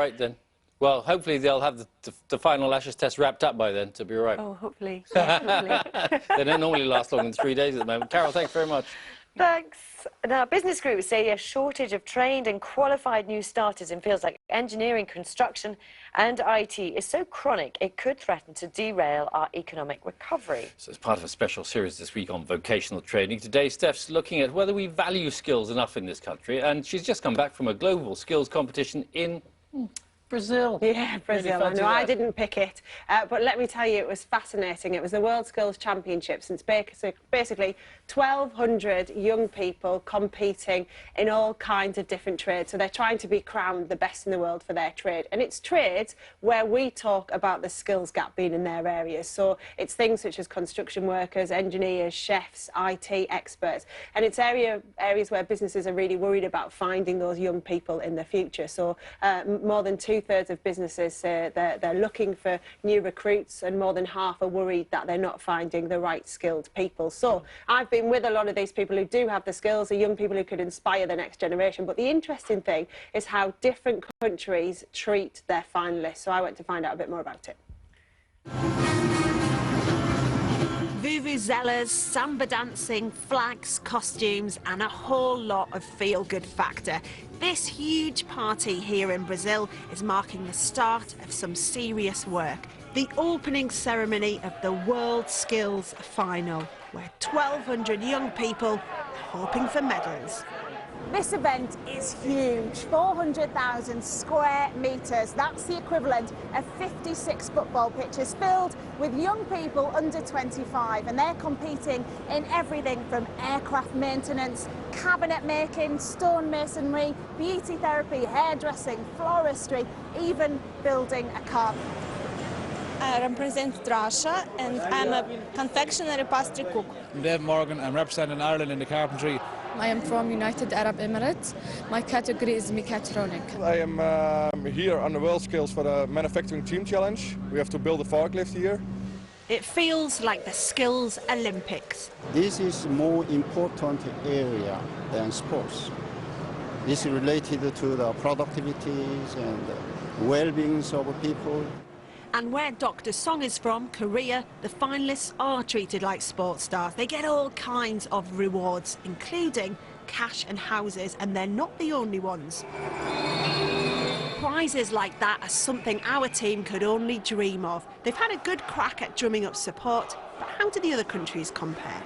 right then. Well, hopefully they'll have the final Ashes test wrapped up by then to be all right. Oh, hopefully. Yeah, hopefully. They don't normally last longer than 3 days at the moment. Carol, thanks very much. Thanks. Now, business groups say a shortage of trained and qualified new starters in fields like engineering, construction and IT is so chronic it could threaten to derail our economic recovery. So as part of a special series this week on vocational training, today Steph's looking at whether we value skills enough in this country, and she's just come back from a global skills competition in Brazil. Yeah, Brazil. I know I didn't pick it, but let me tell you, it was fascinating. It was the WorldSkills Championships, and it's basically 1,200 young people competing in all kinds of different trades. So they're trying to be crowned the best in the world for their trade. And it's trades where we talk about the skills gap being in their areas. So it's things such as construction workers, engineers, chefs, IT experts. And it's areas where businesses are really worried about finding those young people in the future. So more than 2/3 of businesses say they're looking for new recruits, and more than half are worried that they're not finding the right skilled people. So I've been with a lot of these people who do have the skills, the young people who could inspire the next generation. But the interesting thing is how different countries treat their finalists. So I went to find out a bit more about it. Vuvuzelas, samba dancing, flags, costumes and a whole lot of feel-good factor. This huge party here in Brazil is marking the start of some serious work. The opening ceremony of the WorldSkills final, where 1,200 young people are hoping for medals. This event is huge, 400,000 square metres. That's the equivalent of 56 football pitches filled with young people under 25, and they're competing in everything from aircraft maintenance, cabinet making, stone masonry, beauty therapy, hairdressing, floristry, even building a car. I represent Russia and I'm a confectionery pastry cook. I'm Dave Morgan, I'm representing Ireland in the carpentry. I am from United Arab Emirates. My category is mechatronic. I am here on the WorldSkills for the Manufacturing Team Challenge. We have to build a forklift here. It feels like the Skills Olympics. This is a more important area than sports. This is related to the productivities and well-being of people. And where Dr. Song is from, Korea, the finalists are treated like sports stars. They get all kinds of rewards, including cash and houses, and they're not the only ones. Prizes like that are something our team could only dream of. They've had a good crack at drumming up support, but how do the other countries compare?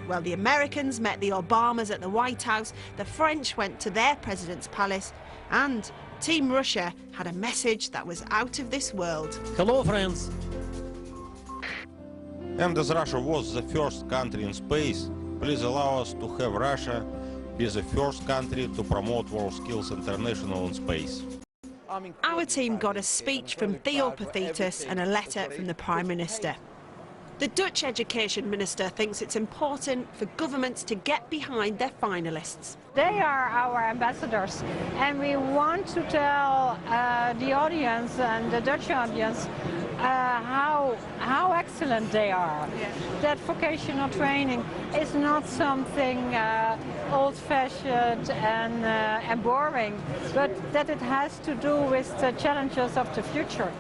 Well, the Americans met the Obamas at the White House, the French went to their president's palace, and Team Russia had a message that was out of this world. Hello, friends. And as Russia was the first country in space, please allow us to have Russia be the first country to promote WorldSkills International in space. Our team got a speech from Theo Pathetis and a letter from the Prime Minister. The Dutch Education Minister thinks it's important for governments to get behind their finalists. They are our ambassadors, and we want to tell the audience and the Dutch audience how excellent they are. Yeah. That vocational training is not something old-fashioned and boring, but that it has to do with the challenges of the future.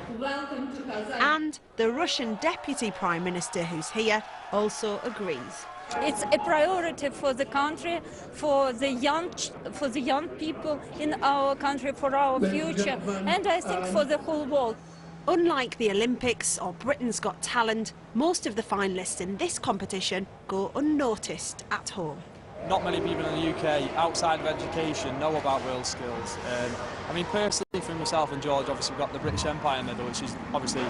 And the Russian Deputy Prime Minister, who's here, also agrees. It's a priority for the country, for the young people in our country, for our future, and I think for the whole world. Unlike the Olympics or Britain's Got Talent, most of the finalists in this competition go unnoticed at home. Not many people in the UK outside of education know about WorldSkills. I mean, personally, for myself and George, obviously we've got the British Empire medal, which is obviously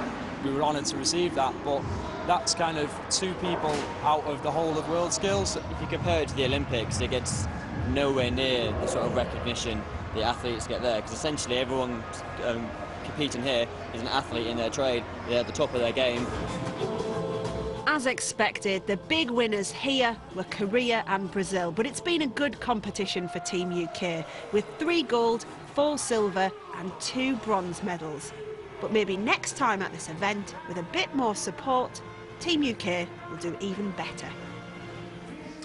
we were honoured to receive that, but that's kind of 2 people out of the whole of WorldSkills. If you compare it to the Olympics, it gets nowhere near the sort of recognition the athletes get there, because essentially everyone competing here is an athlete in their trade. They're at the top of their game. As expected, the big winners here were Korea and Brazil, but it's been a good competition for Team UK, with 3 gold, 4 silver and 2 bronze medals. But maybe next time at this event, with a bit more support, Team UK will do even better.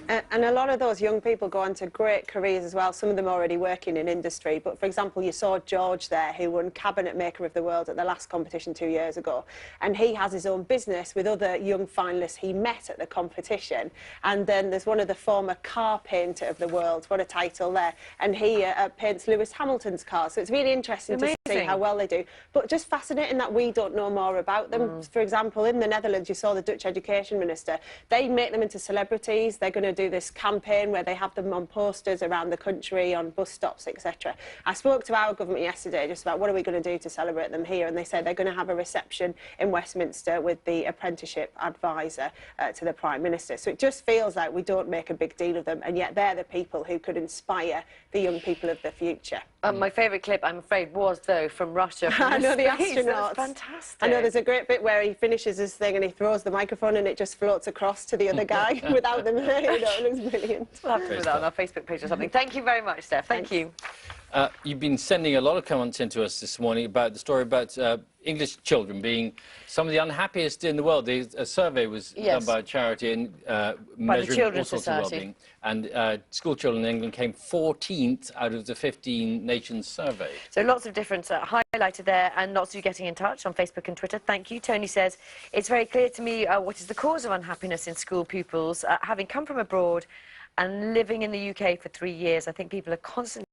And a lot of those young people go on to great careers as well, some of them already working in industry. But for example, you saw George there, who won Cabinet Maker of the World at the last competition 2 years ago. And he has his own business with other young finalists he met at the competition. And then there's one of the former car painter of the world, what a title there. And he paints Lewis Hamilton's cars. So it's really interesting to see how well they do. But just fascinating that we don't know more about them. For example, in the Netherlands, you saw the Dutch Education Minister. They make them into celebrities. They're going to do this campaign where they have them on posters around the country, on bus stops, etc. I spoke to our government yesterday just about what are we going to do to celebrate them here, and they said they're going to have a reception in Westminster with the apprenticeship advisor to the Prime Minister. So it just feels like we don't make a big deal of them, and yet they're the people who could inspire the young people of the future. My favourite clip, I'm afraid, was, though, from Russia. I know, the astronauts. That's fantastic. I know, there's a great bit where he finishes his thing and he throws the microphone and it just floats across to the other guy without them. You know, it looks brilliant. We'll have to put that on our Facebook page or something. Thank you very much, Steph. Thank you. You've been sending a lot of comments into us this morning about the story about English children being some of the unhappiest in the world. A survey was done by a charity in measuring all sorts of well-being. And school children in England came 14th out of the 15 nations surveyed. So lots of different highlighted there, and lots of you getting in touch on Facebook and Twitter. Thank you. Tony says, it's very clear to me what is the cause of unhappiness in school pupils. Having come from abroad and living in the UK for 3 years, I think people are constantly